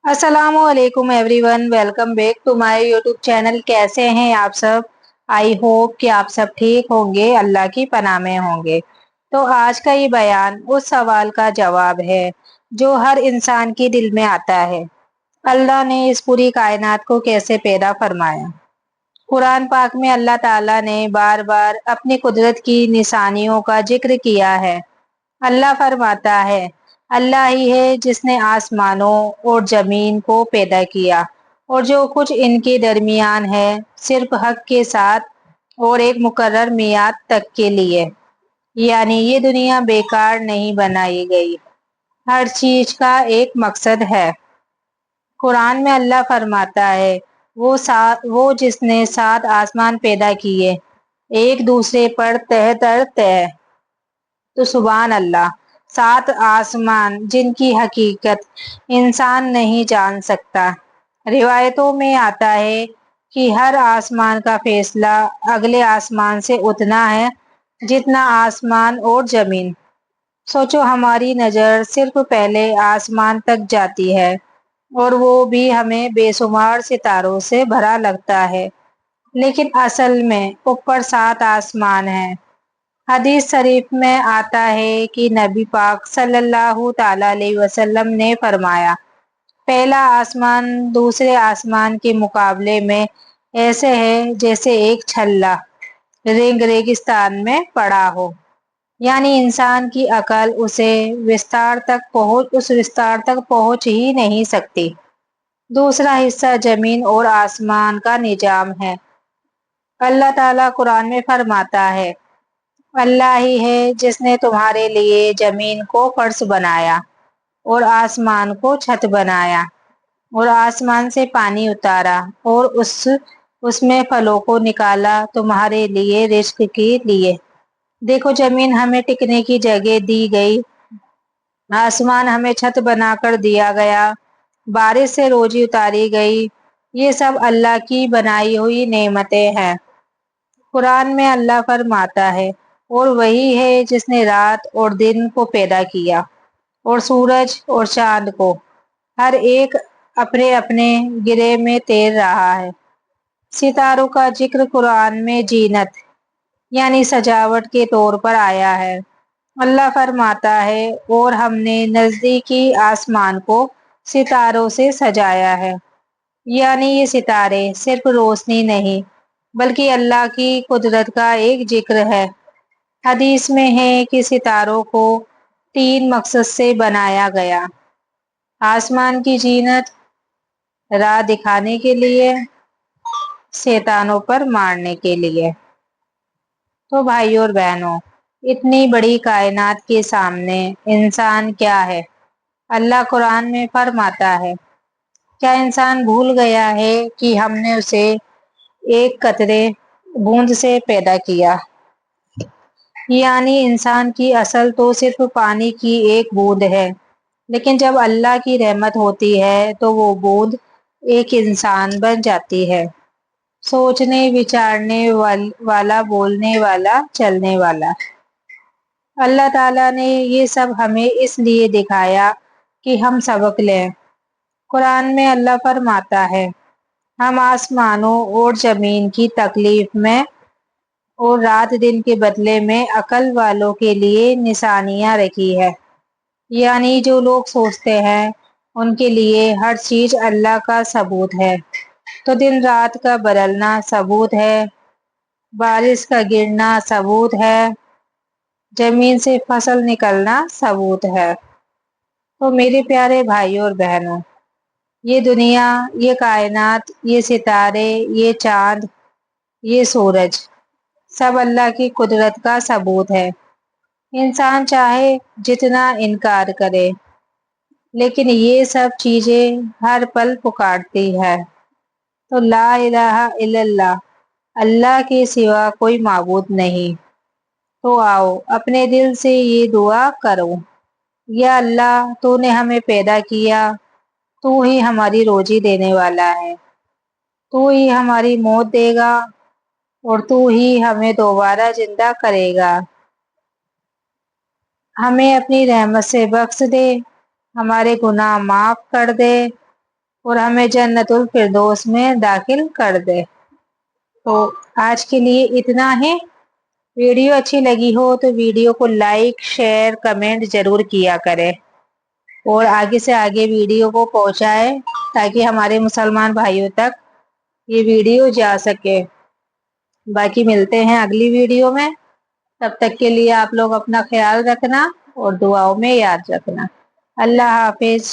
अस्सलाम वालेकुम everyone, welcome back to my YouTube channel. कैसे हैं आप सब? आई होप कि आप सब ठीक होंगे, अल्लाह की पनाह में होंगे। तो आज का ये बयान उस सवाल का जवाब है जो हर इंसान के दिल में आता है। अल्लाह ने इस पूरी कायनात को कैसे पैदा फरमाया। कुरान पाक में अल्लाह ताला ने बार बार अपनी कुदरत की निशानियों का जिक्र किया है। अल्लाह फरमाता है, अल्लाह ही है जिसने आसमानों और जमीन को पैदा किया और जो कुछ इनके दरमियान है, सिर्फ हक के साथ और एक मुकर्रर मियाद तक के लिए। यानी ये दुनिया बेकार नहीं बनाई गई, हर चीज का एक मकसद है। कुरान में अल्लाह फरमाता है, वो जिसने 7 आसमान पैदा किए, एक दूसरे पर तह तर तह। तो सुभान अल्लाह, 7 आसमान जिनकी हकीकत इंसान नहीं जान सकता। रिवायतों में आता है कि हर आसमान का फैसला अगले आसमान से उतना है जितना आसमान और जमीन। सोचो, हमारी नज़र सिर्फ पहले आसमान तक जाती है और वो भी हमें बेशुमार सितारों से भरा लगता है, लेकिन असल में ऊपर 7 आसमान हैं। हदीस शरीफ में आता है कि नबी पाक सल्लल्लाहु ताला अलैहि वसल्लम ने फरमाया, पहला आसमान दूसरे आसमान के मुकाबले में ऐसे है जैसे एक छल्ला रिंग रेगिस्तान में पड़ा हो। यानी इंसान की अकल उस विस्तार तक पहुंच ही नहीं सकती। दूसरा हिस्सा जमीन और आसमान का निजाम है। अल्लाह ताला कुरान में फरमाता है, अल्लाह ही है जिसने तुम्हारे लिए जमीन को फर्श बनाया और आसमान को छत बनाया और आसमान से पानी उतारा और उसमें फलों को निकाला तुम्हारे लिए रिज्क के लिए। देखो, जमीन हमें टिकने की जगह दी गई, आसमान हमें छत बनाकर दिया गया, बारिश से रोजी उतारी गई। ये सब अल्लाह की बनाई हुई नेमतें हैं। कुरान में अल्लाह फरमाता है, और वही है जिसने रात और दिन को पैदा किया और सूरज और चांद को, हर एक अपने अपने गिरे में तैर रहा है। सितारों का जिक्र कुरान में जीनत यानी सजावट के तौर पर आया है। अल्लाह फरमाता है, और हमने नजदीकी आसमान को सितारों से सजाया है। यानी ये सितारे सिर्फ रोशनी नहीं बल्कि अल्लाह की कुदरत का एक जिक्र है। हदीस में है कि सितारों को 3 मकसद से बनाया गया, आसमान की जीनत, राह दिखाने के लिए, शैतानों पर मारने के लिए। तो भाइयों और बहनों, इतनी बड़ी कायनात के सामने इंसान क्या है? अल्लाह कुरान में फरमाता है, क्या इंसान भूल गया है कि हमने उसे एक कतरे बूंद से पैदा किया। यानी इंसान की असल तो सिर्फ पानी की एक बूंद है, लेकिन जब अल्लाह की रहमत होती है तो वो बूंद एक इंसान बन जाती है, सोचने विचारने वाला, बोलने वाला, चलने वाला। अल्लाह ताला ने ये सब हमें इसलिए दिखाया कि हम सबक लें। कुरान में अल्लाह फरमाता है, हम आसमानों और जमीन की तकलीफ में और रात दिन के बदले में अकल वालों के लिए निशानियां रखी है। यानी जो लोग सोचते हैं उनके लिए हर चीज अल्लाह का सबूत है। तो दिन रात का बदलना सबूत है, बारिश का गिरना सबूत है, जमीन से फसल निकलना सबूत है। तो मेरे प्यारे भाइयों और बहनों, ये दुनिया, ये कायनात, ये सितारे, ये चांद, ये सूरज, सब अल्लाह की कुदरत का सबूत है। इंसान चाहे जितना इनकार करे, लेकिन ये सब चीजें हर पल पुकारती है, तो ला इलाहा इल्लल्लाह, अल्लाह के सिवा कोई माबूद नहीं। तो आओ अपने दिल से ये दुआ करो, या अल्लाह, तूने हमें पैदा किया, तू ही हमारी रोजी देने वाला है, तू ही हमारी मौत देगा और तू ही हमें दोबारा जिंदा करेगा। हमें अपनी रहमत से बख्श दे, हमारे गुनाह माफ कर दे اور ہمیں جنت الفردوس میں داخل کر دے۔ تو آج کے لیے اتنا ہی۔ ویڈیو اچھی لگی ہو تو ویڈیو کو لائک شیئر کمنٹ ضرور کیا کرے اور آگے سے آگے ویڈیو کو پہنچائے تاکہ ہمارے مسلمان بھائیوں تک یہ ویڈیو جا سکے۔ باقی ملتے ہیں اگلی ویڈیو میں، تب تک کے لیے آپ لوگ اپنا خیال رکھنا اور دعاؤں میں یاد رکھنا۔ اللہ حافظ۔